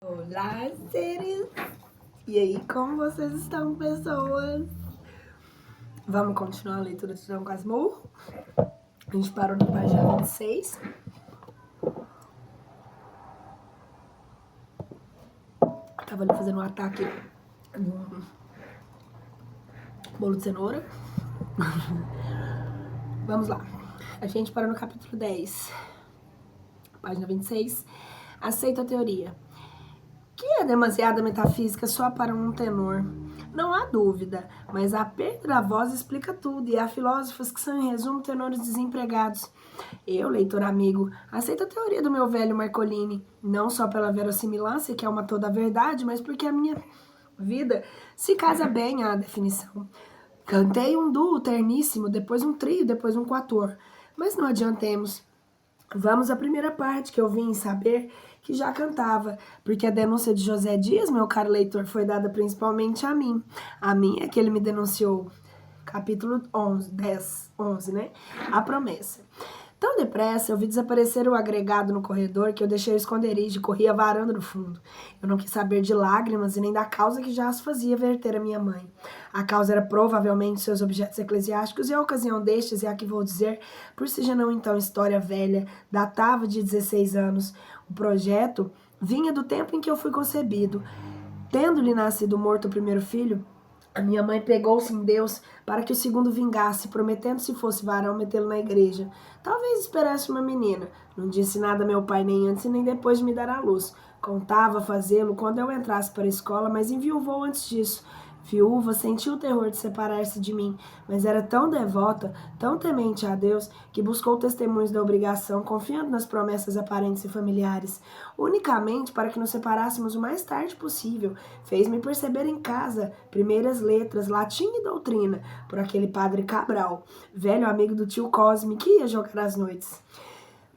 Olá, seres! E aí, como vocês estão, pessoas? Vamos continuar a leitura de Dom Casmurro. A gente parou na página 26. Tava ali fazendo um ataque no bolo de cenoura. Vamos lá. A gente parou no capítulo 10, página 26. Aceito a teoria. Que é demasiada metafísica só para um tenor. Não há dúvida, mas a perda da voz explica tudo, e há filósofos que são, em resumo, tenores desempregados. Eu, leitor amigo, aceito a teoria do meu velho Marcolini, não só pela verossimilância, que é uma toda verdade, mas porque a minha vida se casa bem à definição. Cantei um duo terníssimo, depois um trio, depois um quator. Mas não adiantemos. Vamos à primeira parte, que eu vim saber que já cantava, porque a denúncia de José Dias, meu caro leitor, foi dada principalmente a mim. A mim é que ele me denunciou. Capítulo 11, 10, 11, né? A promessa. Tão depressa, eu vi desaparecer o agregado no corredor que eu deixei o esconderijo e corri a varanda do fundo. Eu não quis saber de lágrimas e nem da causa que já as fazia verter a minha mãe. A causa era provavelmente seus objetos eclesiásticos e a ocasião destes é a que vou dizer, por se já não então história velha, datava de 16 anos. O projeto vinha do tempo em que eu fui concebido. Tendo-lhe nascido morto o primeiro filho, a minha mãe pegou-se em Deus para que o segundo vingasse, prometendo, se fosse varão, metê-lo na igreja. Talvez esperasse uma menina. Não disse nada a meu pai nem antes nem depois de me dar à luz. Contava fazê-lo quando eu entrasse para a escola, mas enviuvou antes disso. Viúva, sentiu o terror de separar-se de mim, mas era tão devota, tão temente a Deus, que buscou testemunhos da obrigação, confiando nas promessas aparentes e familiares, unicamente para que nos separássemos o mais tarde possível. Fez-me perceber em casa primeiras letras, latim e doutrina, por aquele padre Cabral, velho amigo do tio Cosme, que ia jogar às noites.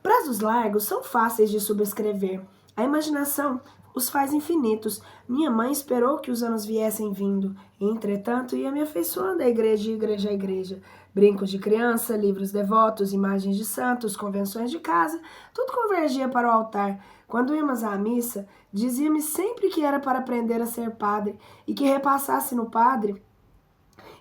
Prazos largos são fáceis de subscrever. A imaginação os faz infinitos. Minha mãe esperou que os anos viessem vindo. Entretanto, ia me afeiçoando a igreja a igreja. Brincos de criança, livros devotos, imagens de santos, convenções de casa, tudo convergia para o altar. Quando íamos à missa, dizia-me sempre que era para aprender a ser padre e que repassasse no padre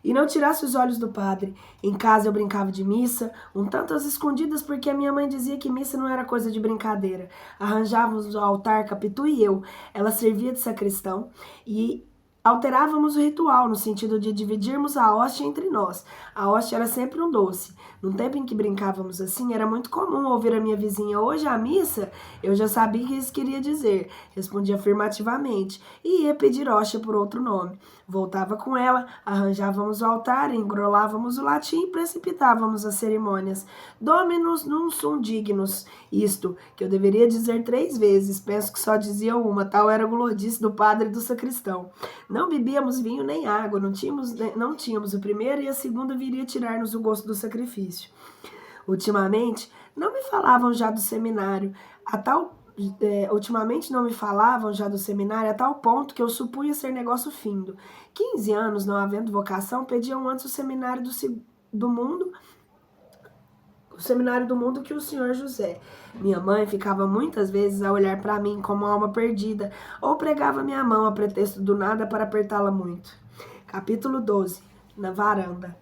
e não tirasse os olhos do padre. Em casa eu brincava de missa, um tanto às escondidas, porque a minha mãe dizia que missa não era coisa de brincadeira. Arranjávamos o altar, Capitu e eu. Ela servia de sacristão e alterávamos o ritual, no sentido de dividirmos a hóstia entre nós. A hóstia era sempre um doce. No tempo em que brincávamos assim, era muito comum ouvir a minha vizinha: hoje a missa? Eu já sabia o que isso queria dizer. Respondia afirmativamente e ia pedir hóstia por outro nome. Voltava com ela, arranjávamos o altar, engrolávamos o latim e precipitávamos as cerimônias. Dominus non sum dignus. Isto, que eu deveria dizer 3 vezes, penso que só dizia uma, tal era o glodice do padre e do sacristão. Não bebíamos vinho nem água, não tínhamos o primeiro e a segunda viria tirar-nos o gosto do sacrifício. Ultimamente, não me falavam já do seminário, ultimamente não me falavam já do seminário a tal ponto que eu supunha ser negócio findo. 15 anos, não havendo vocação, pediam antes o seminário do mundo, o seminário do mundo que o senhor José. Minha mãe ficava muitas vezes a olhar para mim como alma perdida, ou pregava minha mão a pretexto do nada para apertá-la muito. Capítulo 12. Na varanda.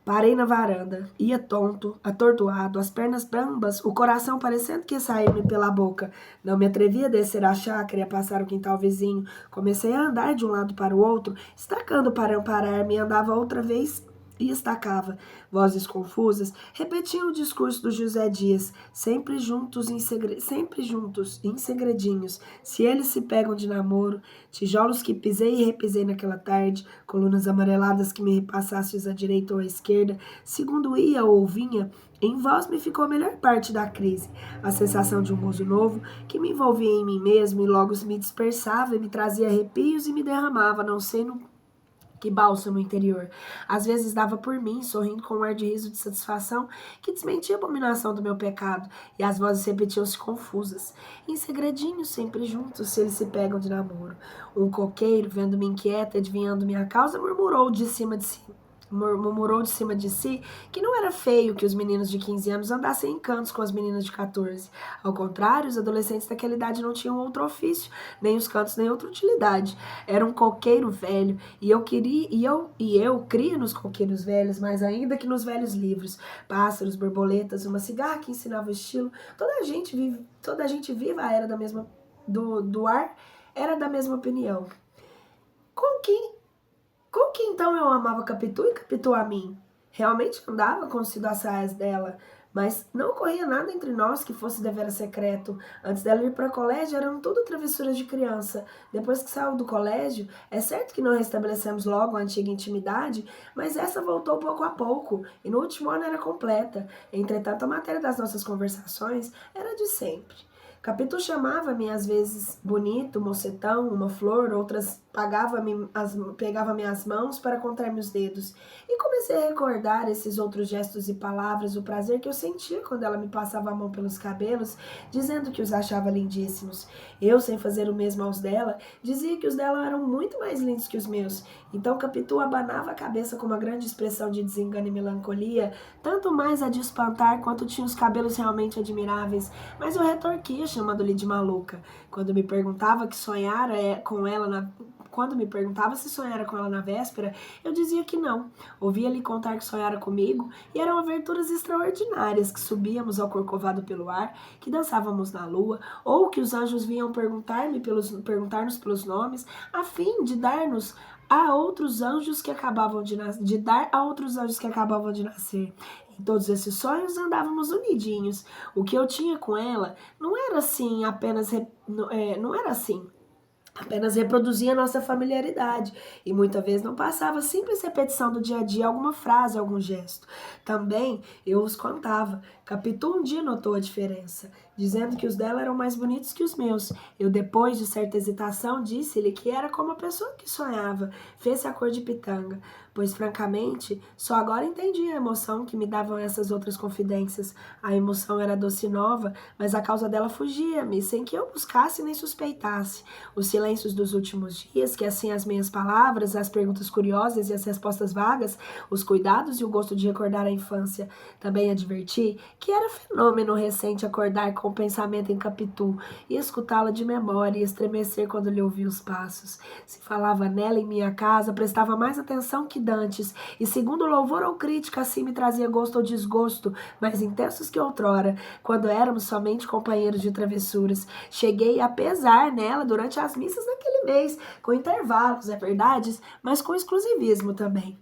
Parei na varanda, ia tonto, atordoado, as pernas bambas, o coração parecendo que ia sair-me pela boca. Não me atrevia a descer a chácara e a passar o quintal vizinho. Comecei a andar de um lado para o outro, estacando para amparar-me, andava outra vez e estacava. Vozes confusas repetiam o discurso do José Dias, sempre juntos em segredinhos. Se eles se pegam de namoro, tijolos que pisei e repisei naquela tarde, colunas amareladas que me repassaste à direita ou à esquerda, segundo ia ou vinha, em voz me ficou a melhor parte da crise, a sensação de um gozo novo que me envolvia em mim mesmo e logo me dispersava e me trazia arrepios e me derramava, não sei no que bálsamo interior. Às vezes dava por mim, sorrindo com um ar de riso de satisfação que desmentia a abominação do meu pecado, e as vozes repetiam-se confusas. Em segredinho, sempre juntos, se eles se pegam de namoro. Um coqueiro, vendo-me inquieta, adivinhando minha causa, murmurou de cima de si: murmurou de cima de si que não era feio que os meninos de 15 anos andassem em cantos com as meninas de 14. Ao contrário, os adolescentes daquela idade não tinham outro ofício, nem os cantos, nem outra utilidade. Era um coqueiro velho, e eu cria nos coqueiros velhos, mais ainda que nos velhos livros. Pássaros, borboletas, uma cigarra que ensinava o estilo. Toda a gente viva a era da mesma do ar era da mesma opinião. Com que então eu amava Capitu e Capitu a mim? Realmente andava com os saias dela, mas não ocorria nada entre nós que fosse deveras secreto. Antes dela ir para o colégio, eram tudo travessuras de criança. Depois que saiu do colégio, é certo que não restabelecemos logo a antiga intimidade, mas essa voltou pouco a pouco, e no último ano era completa. Entretanto, a matéria das nossas conversações era de sempre. Capitu chamava-me às vezes bonito, mocetão, uma flor, outras pegava minhas mãos para contar meus dedos. E comecei a recordar esses outros gestos e palavras, o prazer que eu sentia quando ela me passava a mão pelos cabelos, dizendo que os achava lindíssimos. Eu, sem fazer o mesmo aos dela, dizia que os dela eram muito mais lindos que os meus. Então Capitu abanava a cabeça com uma grande expressão de desengano e melancolia, tanto mais a de espantar quanto tinha os cabelos realmente admiráveis, mas eu retorquia chamando-lhe de maluca. Quando me perguntava se sonhara com ela na véspera, eu dizia que não. Ouvia-lhe contar que sonhara comigo, e eram aventuras extraordinárias, que subíamos ao corcovado pelo ar, que dançávamos na lua, ou que os anjos vinham perguntar-nos pelos nomes, a fim de dar-nos a outros anjos que acabavam de nascer. Em todos esses sonhos andávamos unidinhos. O que eu tinha com ela não era assim apenas reproduzia nossa familiaridade, e muitas vezes não passava a simples repetição do dia a dia, alguma frase, algum gesto. Também eu os contava. Capitu um dia notou a diferença, dizendo que os dela eram mais bonitos que os meus. Eu, depois de certa hesitação, disse-lhe que era como a pessoa que sonhava, fez-se a cor de pitanga, pois, francamente, só agora entendi a emoção que me davam essas outras confidências. A emoção era doce e nova, mas a causa dela fugia-me, sem que eu buscasse nem suspeitasse. Os silêncios dos últimos dias, que assim as minhas palavras, as perguntas curiosas e as respostas vagas, os cuidados e o gosto de recordar a infância. Também adverti que era fenômeno recente acordar com o pensamento em Capitu e escutá-la de memória e estremecer quando lhe ouvia os passos. Se falava nela em minha casa, prestava mais atenção que dantes, e segundo louvor ou crítica, assim me trazia gosto ou desgosto, mais intensos que outrora, quando éramos somente companheiros de travessuras. Cheguei a pesar nela durante as missas naquele mês, com intervalos, é verdade, mas com exclusivismo também.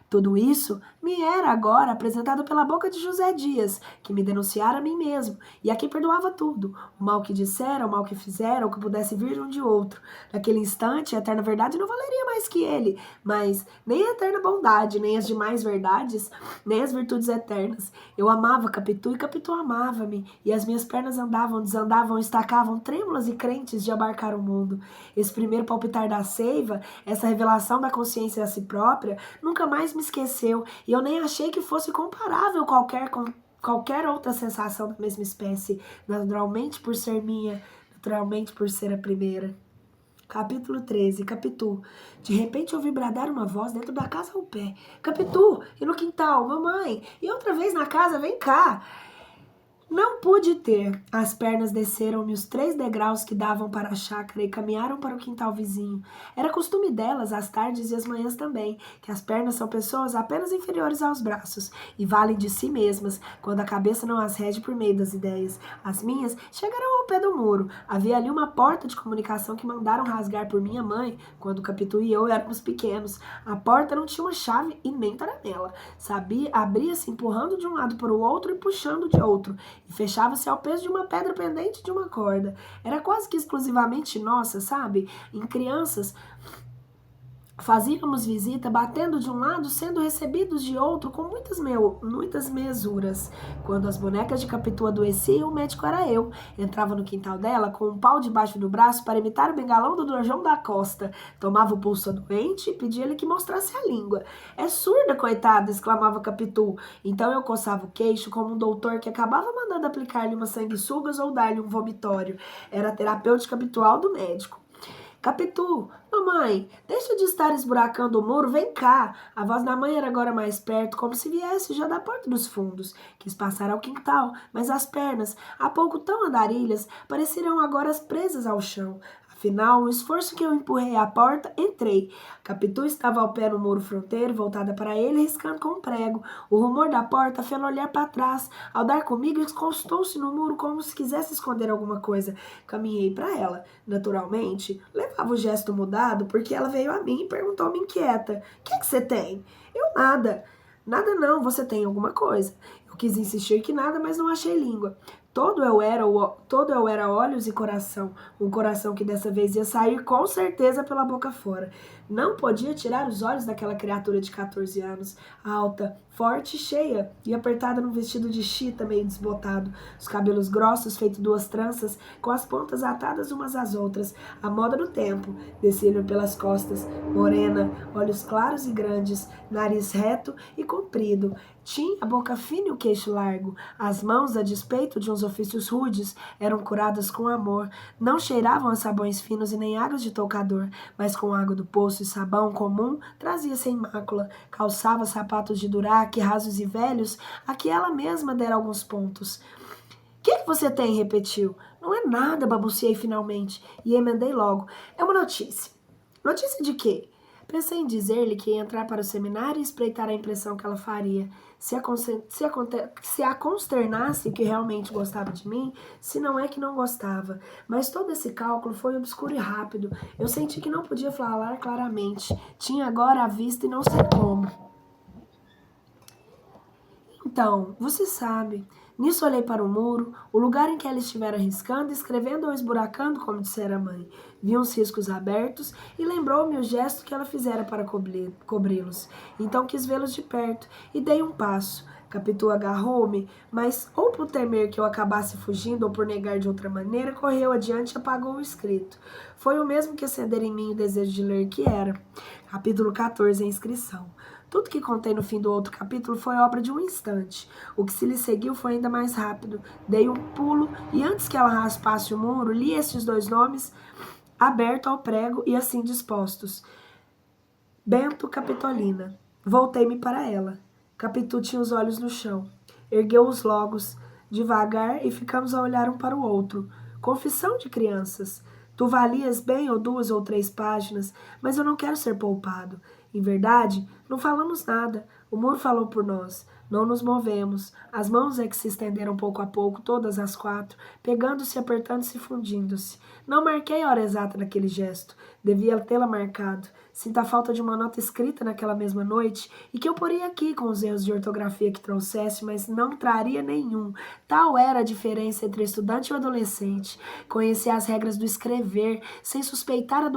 Tudo isso me era agora apresentado pela boca de José Dias, que me denunciara a mim mesmo, e a quem perdoava tudo, o mal que dissera, o mal que fizera, ou que pudesse vir de um de outro. Naquele instante, a eterna verdade não valeria mais que ele, mas nem a eterna bondade, nem as demais verdades, nem as virtudes eternas. Eu amava Capitu e Capitu amava-me, e as minhas pernas andavam, desandavam, estacavam, trêmulas e crentes de abarcar o mundo. Esse primeiro palpitar da seiva, essa revelação da consciência a si própria, nunca mais me esqueceu, e eu nem achei que fosse comparável qualquer outra sensação da mesma espécie, naturalmente por ser minha, naturalmente por ser a primeira. Capítulo 13. Capitu. De repente ouvi bradar uma voz dentro da casa ao pé. Capitu, e no quintal, mamãe, e outra vez na casa, vem cá. Não pude ter. As pernas desceram-me os 3 degraus que davam para a chácara e caminharam para o quintal vizinho. Era costume delas, às tardes e às manhãs também, que as pernas são pessoas apenas inferiores aos braços e valem de si mesmas, quando a cabeça não as rege por meio das ideias. As minhas chegaram ao pé do muro. Havia ali uma porta de comunicação que mandaram rasgar por minha mãe, quando Capitu e eu éramos pequenos. A porta não tinha uma chave e nem taranela. Abria-se empurrando de um lado para o outro e puxando de outro, e fechava-se ao peso de uma pedra pendente de uma corda. Era quase que exclusivamente nossa, sabe? Em crianças, fazíamos visita batendo de um lado, sendo recebidos de outro com muitas mesuras. Quando as bonecas de Capitu adoeciam, o médico era eu. Entrava no quintal dela com um pau debaixo do braço para imitar o bengalão do Dr. João da Costa. Tomava o pulso doente e pedia-lhe que mostrasse a língua. É surda, coitada, exclamava Capitu. Então eu coçava o queixo como um doutor que acabava mandando aplicar-lhe umas sanguessugas ou dar-lhe um vomitório. Era a terapêutica habitual do médico. Capitu, Mamãe, deixa de estar esburacando o muro, vem cá. A voz da mãe era agora mais perto, como se viesse já da porta dos fundos. Quis passar ao quintal, mas as pernas, há pouco tão andarilhas, pareciam agora presas ao chão. Afinal, um esforço que eu empurrei à porta, entrei. Capitu estava ao pé no muro fronteiro, voltada para ele, riscando com um prego. O rumor da porta fê-lo olhar para trás. Ao dar comigo, encostou-se no muro como se quisesse esconder alguma coisa. Caminhei para ela. Naturalmente, levava o gesto mudado, porque ela veio a mim e perguntou-me inquieta: "O que é que você tem?" Eu nada. Nada não, você tem alguma coisa. Eu quis insistir que nada, mas não achei língua. Todo eu era olhos e coração, um coração que dessa vez ia sair com certeza pela boca fora. Não podia tirar os olhos daquela criatura de 14 anos, alta, forte e cheia, e apertada num vestido de chita meio desbotado, os cabelos grossos feitos duas tranças, com as pontas atadas umas às outras, a moda do tempo, descia-lhe pelas costas, morena, olhos claros e grandes, nariz reto e comprido, tinha a boca fina e o queixo largo. As mãos, a despeito de uns ofícios rudes, eram curadas com amor. Não cheiravam a sabões finos e nem águas de toucador, mas com água do poço e sabão comum trazia sem mácula. Calçava sapatos de duraque, rasos e velhos, a que ela mesma dera alguns pontos. Que você tem?" repetiu. "Não é nada", balbuciei finalmente, e emendei logo. "É uma notícia." "Notícia de quê?" Pensei em dizer-lhe que ia entrar para o seminário e espreitar a impressão que ela faria. Se a consternasse que realmente gostava de mim, se não é que não gostava. Mas todo esse cálculo foi obscuro e rápido. Eu senti que não podia falar claramente. Tinha agora a vista e não sei como. "Então, você sabe." Nisso olhei para o muro, o lugar em que ela estivera riscando, escrevendo ou esburacando, como dissera a mãe. Vi uns riscos abertos e lembrou-me o gesto que ela fizera para cobri-los. Então quis vê-los de perto e dei um passo. Capitu agarrou-me, mas ou por temer que eu acabasse fugindo ou por negar de outra maneira, correu adiante e apagou o escrito. Foi o mesmo que acender em mim o desejo de ler, que era. Capítulo 14, a inscrição. Tudo que contei no fim do outro capítulo foi obra de um instante. O que se lhe seguiu foi ainda mais rápido. Dei um pulo e antes que ela raspasse o muro, li estes dois nomes aberto ao prego e assim dispostos. Bento Capitolina. Voltei-me para ela. Capitu tinha os olhos no chão. Ergueu-os logo, devagar, e ficamos a olhar um para o outro. Confissão de crianças. Tu valias bem ou 2 ou 3 páginas, mas eu não quero ser poupado. Em verdade, não falamos nada. O muro falou por nós. Não nos movemos. As mãos é que se estenderam pouco a pouco, todas as 4, pegando-se, apertando-se e fundindo-se. Não marquei a hora exata daquele gesto. Devia tê-la marcado. Sinto a falta de uma nota escrita naquela mesma noite e que eu poria aqui com os erros de ortografia que trouxesse, mas não traria nenhum. Tal era a diferença entre estudante e o adolescente. Conhecia as regras do escrever, sem suspeitar as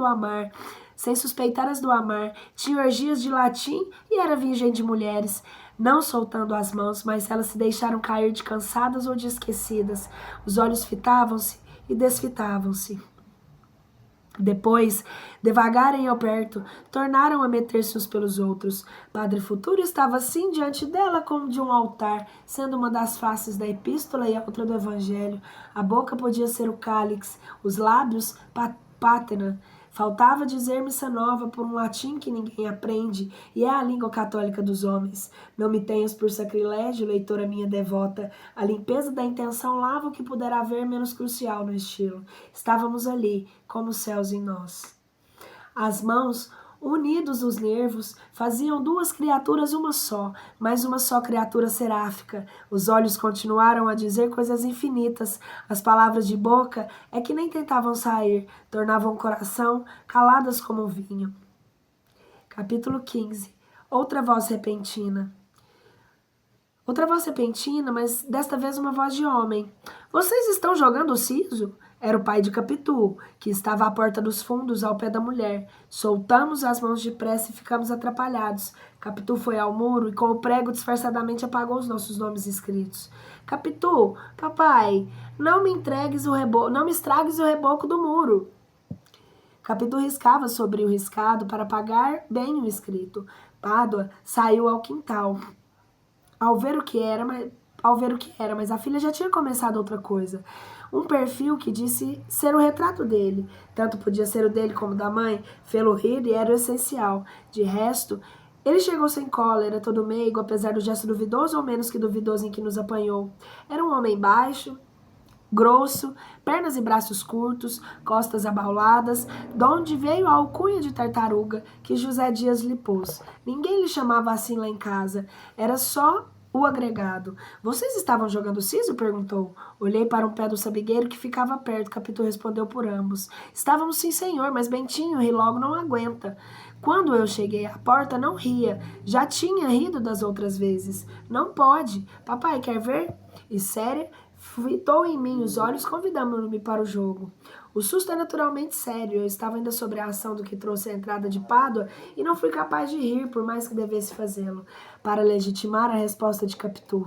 do amar, tinha orgias de latim e era virgem de mulheres, não soltando as mãos, mas elas se deixaram cair de cansadas ou de esquecidas. Os olhos fitavam-se e desfitavam-se. Depois, devagar e ao perto, tornaram a meter-se uns pelos outros. Padre Futuro estava assim diante dela como de um altar, sendo uma das faces da epístola e a outra do evangelho. A boca podia ser o cálix, os lábios pátena. Faltava dizer missa nova por um latim que ninguém aprende, e é a língua católica dos homens. Não me tenhas por sacrilégio, leitora minha devota. A limpeza da intenção lava o que puder haver menos crucial no estilo. Estávamos ali, como os céus em nós. As mãos, unidos os nervos, faziam 2 criaturas uma só, mas uma só criatura seráfica. Os olhos continuaram a dizer coisas infinitas. As palavras de boca é que nem tentavam sair, tornavam o coração caladas como um vinho. Capítulo 15. Outra voz repentina. Outra voz repentina, mas desta vez uma voz de homem. "Vocês estão jogando o siso?" Era o pai de Capitu, que estava à porta dos fundos, ao pé da mulher. Soltamos as mãos depressa e ficamos atrapalhados. Capitu foi ao muro e com o prego disfarçadamente apagou os nossos nomes escritos. "Capitu, papai, não me estragues o reboco do muro." Capitu riscava sobre o riscado para apagar bem o escrito. Pádua saiu ao quintal. Ao ver o que era, ao ver o que era, mas a filha já tinha começado outra coisa. Um perfil que disse ser o retrato dele. Tanto podia ser o dele como o da mãe. Fê-lo rir e era o essencial. De resto, ele chegou sem cólera, todo meigo, apesar do gesto duvidoso ou menos que duvidoso em que nos apanhou. Era um homem baixo, grosso, pernas e braços curtos, costas abauladas, donde veio a alcunha de tartaruga que José Dias lhe pôs. Ninguém lhe chamava assim lá em casa, era só o agregado. Vocês estavam jogando siso? Perguntou. Olhei para um pé do sabigueiro que ficava perto. Capitu respondeu por ambos. Estávamos sim, senhor, mas Bentinho ri logo não aguenta. Quando eu cheguei à porta, não ria. Já tinha rido das outras vezes. Não pode. Papai, quer ver? E séria, fitou em mim os olhos, convidando-me para o jogo. O susto é naturalmente sério. Eu estava ainda sobre a ação do que trouxe a entrada de Pádua e não fui capaz de rir, por mais que devesse fazê-lo, para legitimar a resposta de Capitu.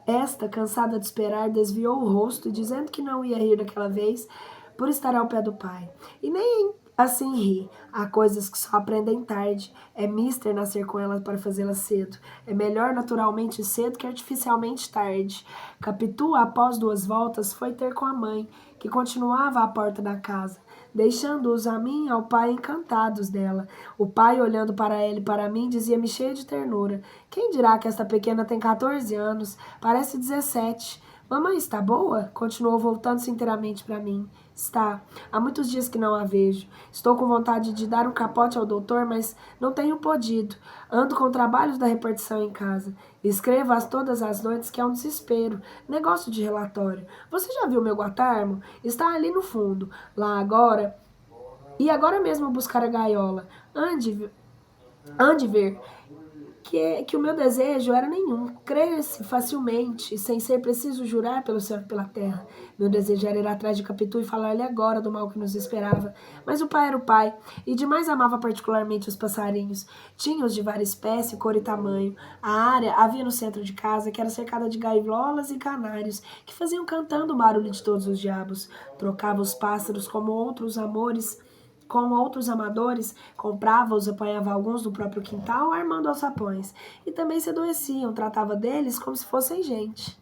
Esta, cansada de esperar, desviou o rosto, dizendo que não ia rir daquela vez, por estar ao pé do pai. E nem assim ri. Há coisas que só aprendem tarde. É mister nascer com elas para fazê-las cedo. É melhor naturalmente cedo que artificialmente tarde. Capitu, após 2 voltas, foi ter com a mãe, que continuava à porta da casa, deixando-os a mim e ao pai encantados dela. O pai, olhando para ela e para mim, dizia-me cheio de ternura: quem dirá que esta pequena tem 14 anos? Parece 17. Mamãe está boa? Continuou voltando-se inteiramente para mim. Está. Há muitos dias que não a vejo. Estou com vontade de dar um capote ao doutor, mas não tenho podido. Ando com trabalhos da repartição em casa. Escrevo todas as noites, que é um desespero. Negócio de relatório. Você já viu meu guatarmo? Está ali no fundo. Lá agora. E agora mesmo buscar a gaiola. Ande ver. Que o meu desejo era nenhum, crer-se facilmente, sem ser preciso jurar pelo céu e pela terra. Meu desejo era ir atrás de Capitu e falar-lhe agora do mal que nos esperava. Mas o pai era o pai, e demais amava particularmente os passarinhos. Tinha-os de várias espécies, cor e tamanho. A área havia no centro de casa, que era cercada de gaivolas e canários, que faziam cantando o barulho de todos os diabos. Trocava os pássaros como outros amores, com outros amadores, comprava-os, apanhava alguns do próprio quintal, armando alçapões. E também se adoeciam, tratava deles como se fossem gente.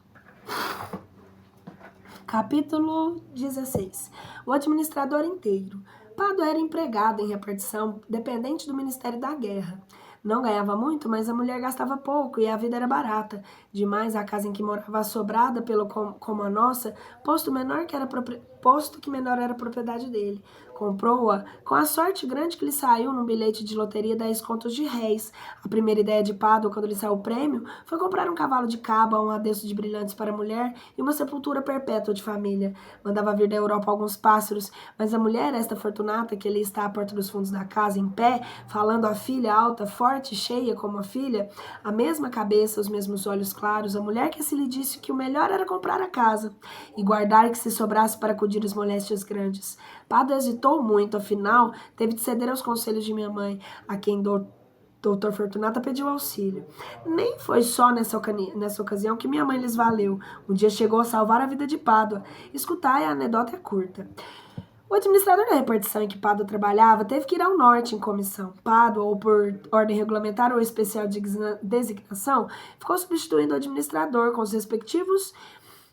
Capítulo 16. O administrador inteiro. Pádua era empregado em repartição, dependente do Ministério da Guerra. Não ganhava muito, mas a mulher gastava pouco e a vida era barata. Demais, a casa em que morava assombrada como a nossa, posto que menor era a propriedade dele. Comprou-a com a sorte grande que lhe saiu num bilhete de loteria 10 contos de réis. A primeira ideia de Pádua, quando lhe saiu o prêmio, foi comprar um cavalo de caba, um adeço de brilhantes para a mulher e uma sepultura perpétua de família. Mandava vir da Europa alguns pássaros, mas a mulher, esta Fortunata, que ali está à porta dos fundos da casa, em pé, falando à filha alta, forte e cheia como a filha, a mesma cabeça, os mesmos olhos claros, a mulher que se lhe disse que o melhor era comprar a casa e guardar que se sobrasse para acudir as moléstias grandes. Pádua hesitou muito, afinal, teve de ceder aos conselhos de minha mãe, a quem Doutor Fortunata pediu auxílio. Nem foi só nessa ocasião que minha mãe lhes valeu. Um dia chegou a salvar a vida de Pádua. Escutai, a anedota é curta. O administrador da repartição em que Pádua trabalhava teve que ir ao norte em comissão. Pádua, ou por ordem regulamentar ou especial de designação, ficou substituindo o administrador com os respectivos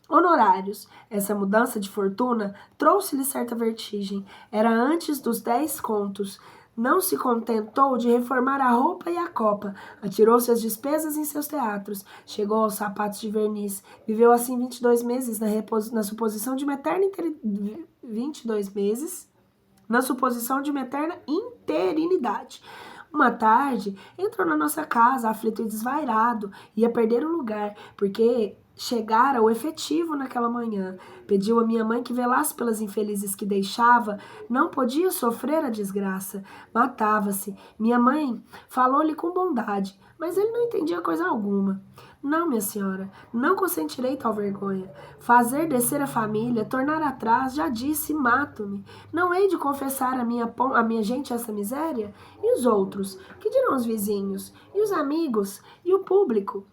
honorários. Essa mudança de fortuna trouxe-lhe certa vertigem. Era antes dos 10 contos. Não se contentou de reformar a roupa e a copa. Atirou-se às despesas em seus teatros. Chegou aos sapatos de verniz. Viveu assim 22 meses na suposição de uma eterna 22 meses na suposição de uma eterna interinidade. Uma tarde, entrou na nossa casa, aflito e desvairado. Ia perder o lugar, porque chegara o efetivo naquela manhã. Pediu a minha mãe que velasse pelas infelizes que deixava. Não podia sofrer a desgraça. Matava-se. Minha mãe falou-lhe com bondade, mas ele não entendia coisa alguma. Não, minha senhora, não consentirei tal vergonha. Fazer descer a família, tornar atrás, já disse, mato-me. Não hei de confessar a minha gente essa miséria? E os outros? Que dirão os vizinhos? E os amigos? E o público?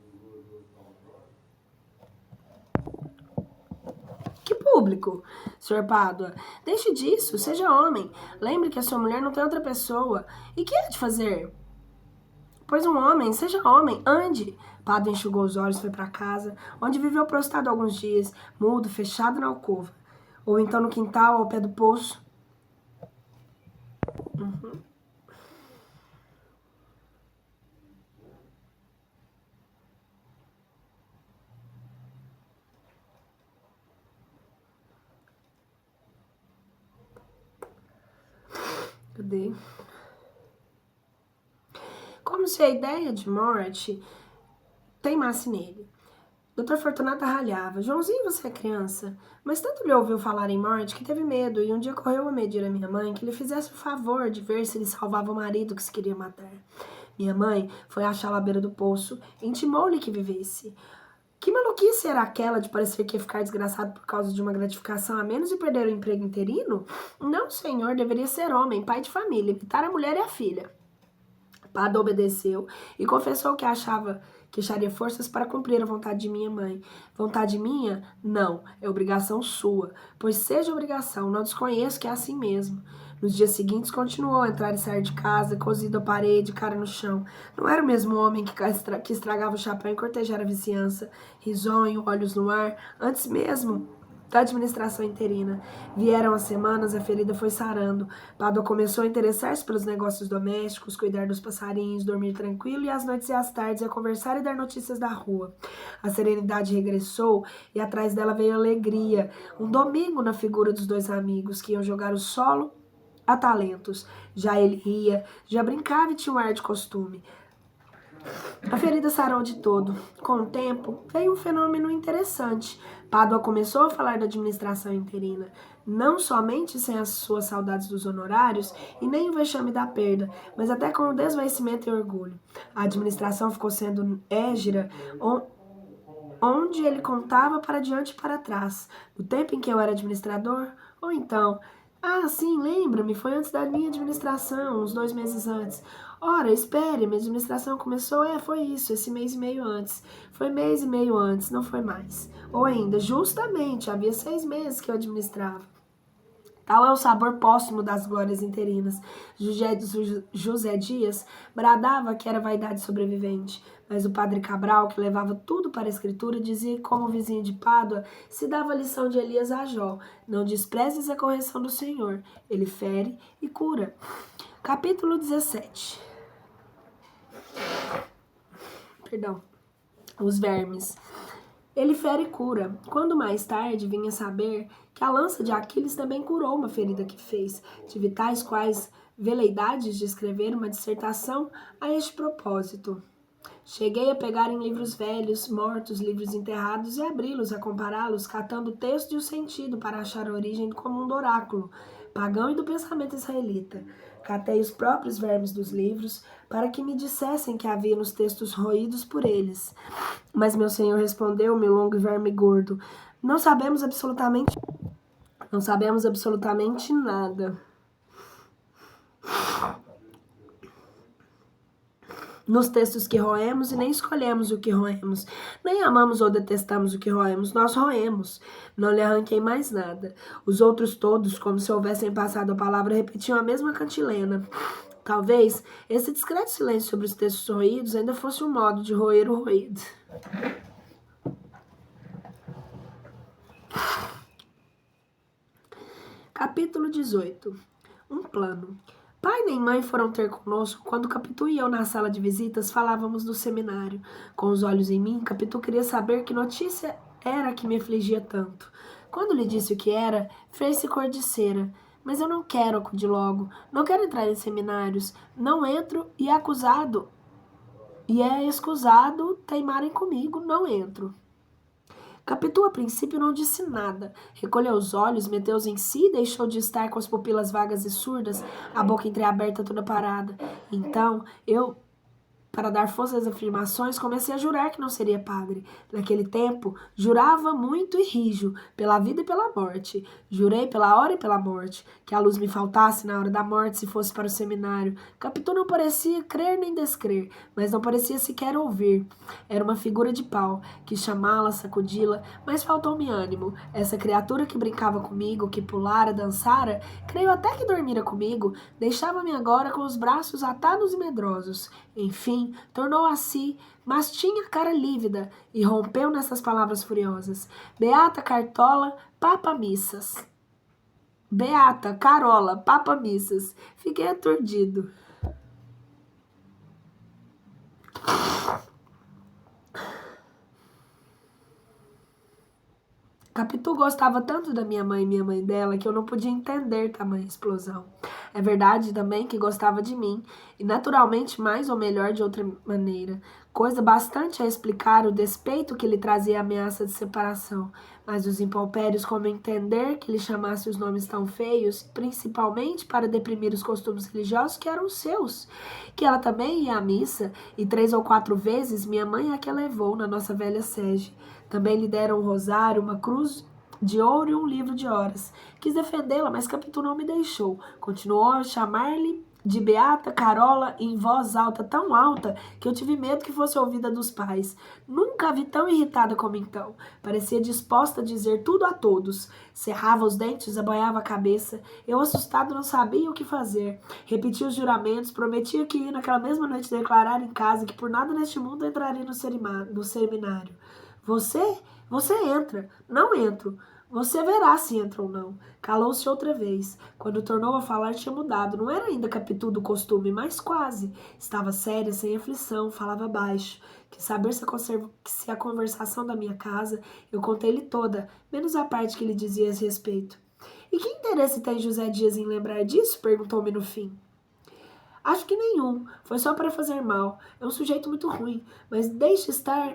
Que público, Sr. Pádua? Deixe disso, seja homem. Lembre que a sua mulher não tem outra pessoa. E que há de fazer? Pois um homem, seja homem, ande. Padre enxugou os olhos e foi para casa, onde viveu prostrado alguns dias, mudo, fechado na alcova. Ou então no quintal, ao pé do poço. Cadê? Como se a ideia de morte teimasse nele. Doutor Fortunato ralhava. Joãozinho, você é criança. Mas tanto lhe ouviu falar em morte que teve medo e um dia correu a medir a minha mãe que lhe fizesse o favor de ver se ele salvava o marido que se queria matar. Minha mãe foi achá-lo à beira do poço e intimou-lhe que vivesse. Que maluquice era aquela de parecer que ia ficar desgraçado por causa de uma gratificação a menos e perder o emprego interino? Não, senhor, deveria ser homem, pai de família, evitar a mulher e a filha. Pada obedeceu e confessou que achava que acharia forças para cumprir a vontade de minha mãe. Vontade minha? Não, é obrigação sua. Pois seja obrigação, não desconheço que é assim mesmo. Nos dias seguintes continuou a entrar e sair de casa, cozido à parede, cara no chão. Não era o mesmo homem que estragava o chapéu em cortejar a vizinhança, risonho, olhos no ar, antes mesmo da administração interina. Vieram as semanas, a ferida foi sarando. Pádua começou a interessar-se pelos negócios domésticos, cuidar dos passarinhos, dormir tranquilo e às noites e às tardes a conversar e dar notícias da rua. A serenidade regressou e atrás dela veio a alegria. Um domingo na figura dos dois amigos que iam jogar o solo a talentos. Já ele ria, já brincava e tinha um ar de costume. A ferida sarou de todo. Com o tempo, veio um fenômeno interessante. Pádua começou a falar da administração interina, não somente sem as suas saudades dos honorários e nem o vexame da perda, mas até com o desvanecimento e orgulho. A administração ficou sendo égira, onde ele contava para diante e para trás. No tempo em que eu era administrador, ou então... Ah, sim, lembra-me, foi antes da minha administração, uns 2 meses antes. Ora, espere, minha administração começou, foi isso, esse mês e meio antes. Foi mês e meio antes, não foi mais. Ou ainda, justamente, havia 6 meses que eu administrava. Tal é o sabor póstumo das glórias interinas. José Dias bradava que era vaidade sobrevivente, mas o padre Cabral, que levava tudo para a escritura, dizia que, como vizinho de Pádua, se dava a lição de Elias a Jó: não desprezes a correção do Senhor, ele fere e cura. Capítulo 17. Os vermes. Ele fere e cura. Quando mais tarde vinha saber que a lança de Aquiles também curou uma ferida que fez. Tive tais quais veleidades de escrever uma dissertação a este propósito. Cheguei a pegar em livros velhos, mortos, livros enterrados e abri-los, a compará-los, catando o texto e o sentido para achar a origem comum do oráculo, pagão e do pensamento israelita. Catei os próprios vermes dos livros, para que me dissessem que havia nos textos roídos por eles. Mas meu senhor respondeu-me, longo e verme gordo: não sabemos absolutamente nada. Nos textos que roemos e nem escolhemos o que roemos, nem amamos ou detestamos o que roemos, nós roemos. Não lhe arranquei mais nada. Os outros todos, como se houvessem passado a palavra, repetiam a mesma cantilena. Talvez esse discreto silêncio sobre os textos roídos ainda fosse um modo de roer o roído. Capítulo 18. Um plano. Pai nem mãe foram ter conosco quando Capitu e eu na sala de visitas falávamos do seminário. Com os olhos em mim, Capitu queria saber que notícia era que me afligia tanto. Quando lhe disse o que era, fez-se cor de cera. Mas eu não quero, acudir logo. Não quero entrar em seminários. Não entro e é escusado teimarem comigo, não entro. Capitu, a princípio, não disse nada. Recolheu os olhos, meteu-os em si e deixou de estar com as pupilas vagas e surdas, a boca entreaberta toda parada. Então, eu, para dar força às afirmações, comecei a jurar que não seria padre. Naquele tempo, jurava muito e rijo, pela vida e pela morte. Jurei pela hora e pela morte, que a luz me faltasse na hora da morte se fosse para o seminário. Capitu não parecia crer nem descrer, mas não parecia sequer ouvir. Era uma figura de pau, quis chamá-la, sacudi-la, mas faltou-me ânimo. Essa criatura que brincava comigo, que pulara, dançara, creio até que dormira comigo, deixava-me agora com os braços atados e medrosos. Enfim, tornou a si, mas tinha cara lívida e rompeu nessas palavras furiosas. Beata Cartola, Papa Missas. Beata Carola, Papa Missas. Fiquei aturdido. Capitu gostava tanto da minha mãe e minha mãe dela que eu não podia entender tamanha explosão. É verdade também que gostava de mim, e naturalmente mais ou melhor de outra maneira, coisa bastante a explicar o despeito que lhe trazia a ameaça de separação, mas os impalpérios como entender que lhe chamasse os nomes tão feios, principalmente para deprimir os costumes religiosos que eram seus, que ela também ia à missa, e 3 ou 4 vezes minha mãe a que a levou na nossa velha sege. Também lhe deram um rosário, uma cruz de ouro e um livro de horas. Quis defendê-la, mas Capitu não me deixou. Continuou a chamar-lhe de Beata Carola em voz alta, tão alta, que eu tive medo que fosse ouvida dos pais. Nunca a vi tão irritada como então. Parecia disposta a dizer tudo a todos. Cerrava os dentes, abanhava a cabeça. Eu, assustado, não sabia o que fazer. Repetia os juramentos, prometia que ia naquela mesma noite declarar em casa que por nada neste mundo entraria no seminário. Você entra. Não entro. Você verá se entra ou não. Calou-se outra vez. Quando tornou a falar, tinha mudado. Não era ainda Capitu do costume, mas quase. Estava séria, sem aflição, falava baixo. Quis saber se a conversação da minha casa, eu contei-lhe toda, menos a parte que lhe dizia a respeito. E que interesse tem José Dias em lembrar disso? Perguntou-me no fim. Acho que nenhum. Foi só para fazer mal. É um sujeito muito ruim. Mas deixe estar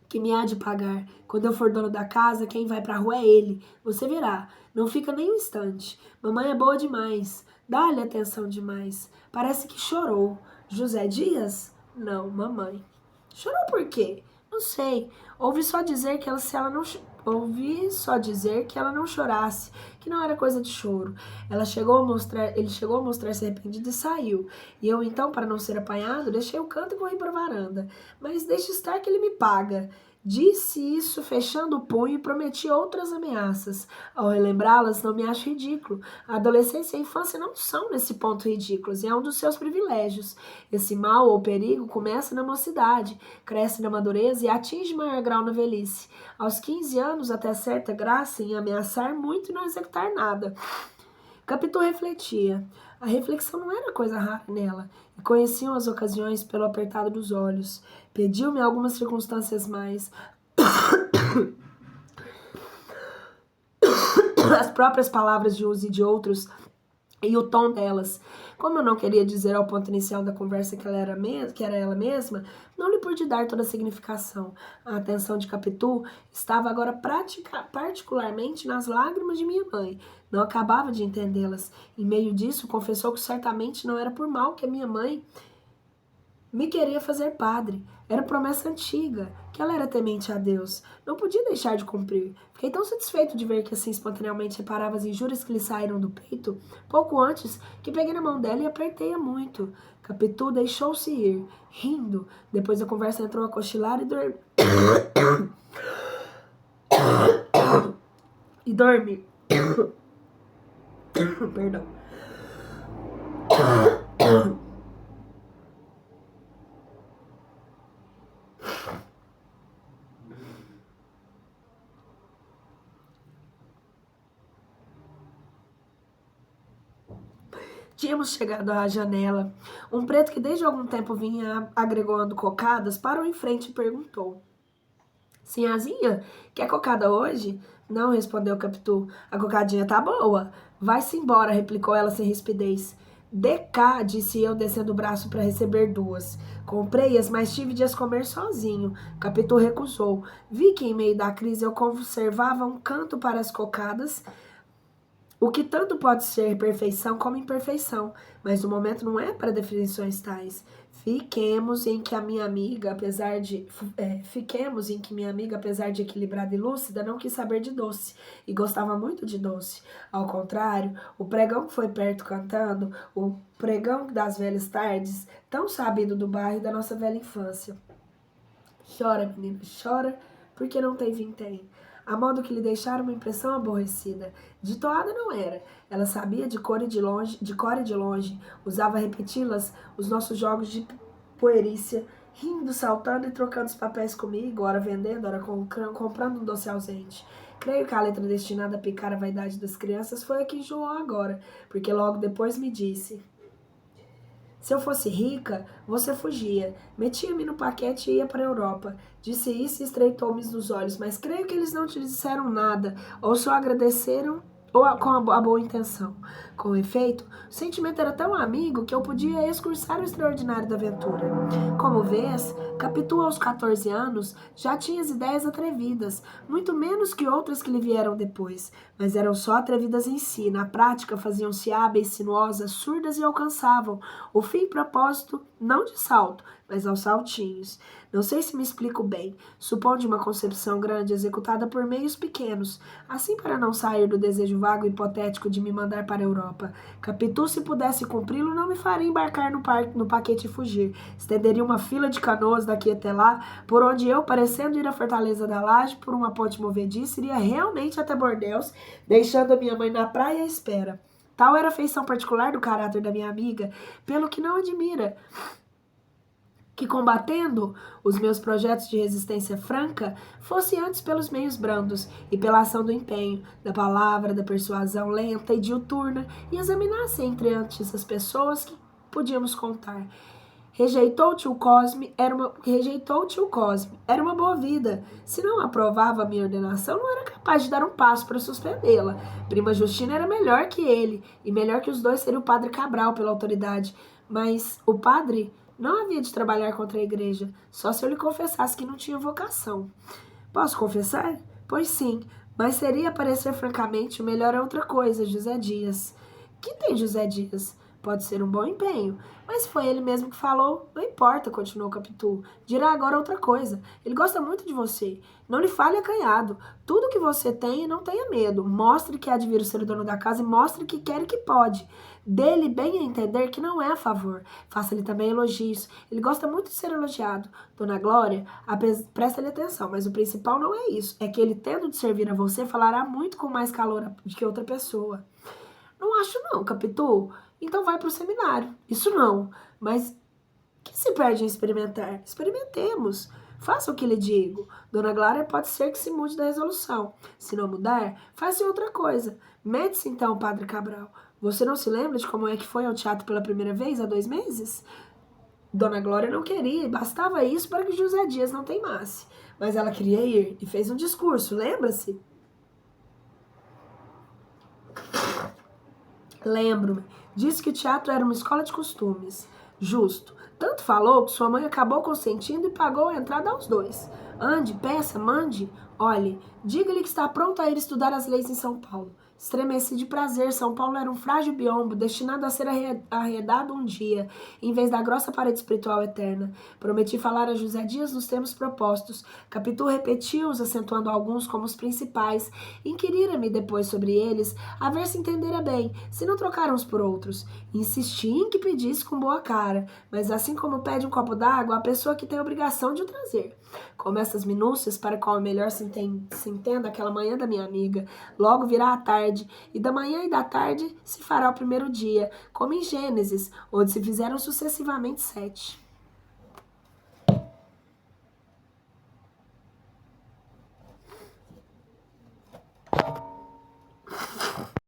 que me há de pagar. Quando eu for dono da casa, quem vai pra rua é ele. Você verá. Não fica nem um instante. Mamãe é boa demais. Dá-lhe atenção demais. Parece que chorou. José Dias? Não, mamãe. Chorou por quê? Não sei. Ouvi só dizer que ouvi só dizer que ela não chorasse, que não era coisa de choro. Ele chegou a mostrar-se arrependido e saiu. E eu então, para não ser apanhado, deixei o canto e corri para a varanda. Mas deixe estar que ele me paga. Disse isso fechando o punho e prometi outras ameaças. Ao relembrá-las, não me acho ridículo. A adolescência e a infância não são, nesse ponto, ridículos, e é um dos seus privilégios. Esse mal ou perigo começa na mocidade, cresce na madureza e atinge maior grau na velhice. Aos 15 anos, até certa graça em ameaçar muito e não executar nada. Capitu refletia. A reflexão não era coisa rara nela, e conheciam as ocasiões pelo apertado dos olhos. Pediu-me algumas circunstâncias mais. As próprias palavras de uns e de outros e o tom delas. Como eu não queria dizer ao ponto inicial da conversa que era ela mesma, não lhe pude dar toda a significação. A atenção de Capitu estava agora particularmente nas lágrimas de minha mãe. Não acabava de entendê-las. Em meio disso, confessou que certamente não era por mal que a minha mãe me queria fazer padre. Era promessa antiga, que ela era temente a Deus. Não podia deixar de cumprir. Fiquei tão satisfeito de ver que assim espontaneamente reparava as injúrias que lhe saíram do peito, pouco antes, que peguei na mão dela e apertei-a muito. Capitu deixou-se ir, rindo. Depois a conversa entrou a cochilar e dormi. Perdão. Tínhamos chegado à janela. Um preto que desde algum tempo vinha agregando cocadas parou em frente e perguntou. Sinhazinha, quer cocada hoje? Não, respondeu Capitu. A cocadinha tá boa. Vai-se embora, replicou ela sem rispidez. Dê cá, disse eu, descendo o braço para receber 2. Comprei-as, mas tive de as comer sozinho. Capitu recusou. Vi que em meio da crise eu conservava um canto para as cocadas, o que tanto pode ser perfeição como imperfeição, mas o momento não é para definições tais. Fiquemos em que minha amiga, apesar de equilibrada e lúcida, não quis saber de doce, e gostava muito de doce. Ao contrário, o pregão que foi perto cantando, o pregão das velhas tardes, tão sabido do bairro e da nossa velha infância. Chora, menina, chora, porque não tem vintém. A modo que lhe deixaram uma impressão aborrecida. Ditoada não era. Ela sabia de cor e de longe, usava repeti-las os nossos jogos de puerícia, rindo, saltando e trocando os papéis comigo, ora vendendo, ora comprando um doce ausente. Creio que a letra destinada a picar a vaidade das crianças foi a que enjoou agora, porque logo depois me disse: se eu fosse rica, você fugia. Metia-me no paquete e ia para a Europa. Disse isso e estreitou-me nos olhos, mas creio que eles não te disseram nada, ou só agradeceram com a boa intenção. Com efeito, o sentimento era tão amigo que eu podia excursar o extraordinário da aventura. Como vês, Capitu aos 14 anos já tinha as ideias atrevidas, muito menos que outras que lhe vieram depois, mas eram só atrevidas em si, na prática faziam-se hábeis, sinuosas, surdas e alcançavam o fim e propósito não de salto, mas aos saltinhos. Não sei se me explico bem. Suponho uma concepção grande executada por meios pequenos, assim para não sair do desejo vago e hipotético de me mandar para a Europa. Capitu, se pudesse cumpri-lo, não me faria embarcar no paquete e fugir. Estenderia uma fila de canoas daqui até lá, por onde eu, parecendo ir à Fortaleza da Laje por uma ponte movediça, iria realmente até Bordeus, deixando a minha mãe na praia à espera. Tal era a feição particular do caráter da minha amiga, pelo que não admira que, combatendo os meus projetos de resistência franca, fosse antes pelos meios brandos e pela ação do empenho, da palavra, da persuasão lenta e diuturna, e examinasse entre antes as pessoas que podíamos contar. Rejeitou tio Cosme, era uma boa vida. Se não aprovava a minha ordenação, não era capaz de dar um passo para suspendê-la. Prima Justina era melhor que ele, e melhor que os dois seria o padre Cabral pela autoridade. Mas o padre não havia de trabalhar contra a igreja, só se eu lhe confessasse que não tinha vocação. Posso confessar? Pois sim, mas seria, parecer francamente, o melhor é outra coisa, José Dias. Que tem José Dias? Pode ser um bom empenho, mas foi ele mesmo que falou. Não importa, continuou Capitu. Dirá agora outra coisa. Ele gosta muito de você. Não lhe fale acanhado. Tudo que você tem, não tenha medo. Mostre que há de vir o ser dono da casa e mostre que quer e que pode. Dê-lhe bem a entender que não é a favor. Faça-lhe também elogios. Ele gosta muito de ser elogiado. Dona Glória, presta-lhe atenção, mas o principal não é isso. É que ele, tendo de servir a você, falará muito com mais calor do que outra pessoa. Não acho não, Capitu. Então vai para o seminário. Isso não. Mas que se perde em experimentar? Experimentemos. Faça o que lhe digo. Dona Glória pode ser que se mude da resolução. Se não mudar, faça outra coisa. Mete-se então, Padre Cabral. Você não se lembra de como é que foi ao teatro pela primeira vez há 2 meses? Dona Glória não queria e bastava isso para que José Dias não teimasse. Mas ela queria ir e fez um discurso, lembra-se? Lembro-me. Disse que o teatro era uma escola de costumes. Justo. Tanto falou que sua mãe acabou consentindo e pagou a entrada aos 2. Ande, peça, mande. Olhe, diga-lhe que está pronto a ir estudar as leis em São Paulo. Estremeci de prazer. São Paulo era um frágil biombo, destinado a ser arredado um dia, em vez da grossa parede espiritual eterna. Prometi falar a José Dias nos termos propostos. Capitu repetiu-os, acentuando alguns como os principais. Inquirira-me depois sobre eles, a ver se entendera bem, se não trocaram uns por outros. Insisti em que pedisse com boa cara, mas assim como pede um copo d'água, a pessoa que tem a obrigação de o trazer. Como essas minúcias, para qual melhor se entenda aquela manhã da minha amiga, logo virá a tarde, e da manhã e da tarde se fará o primeiro dia, como em Gênesis, onde se fizeram sucessivamente 7.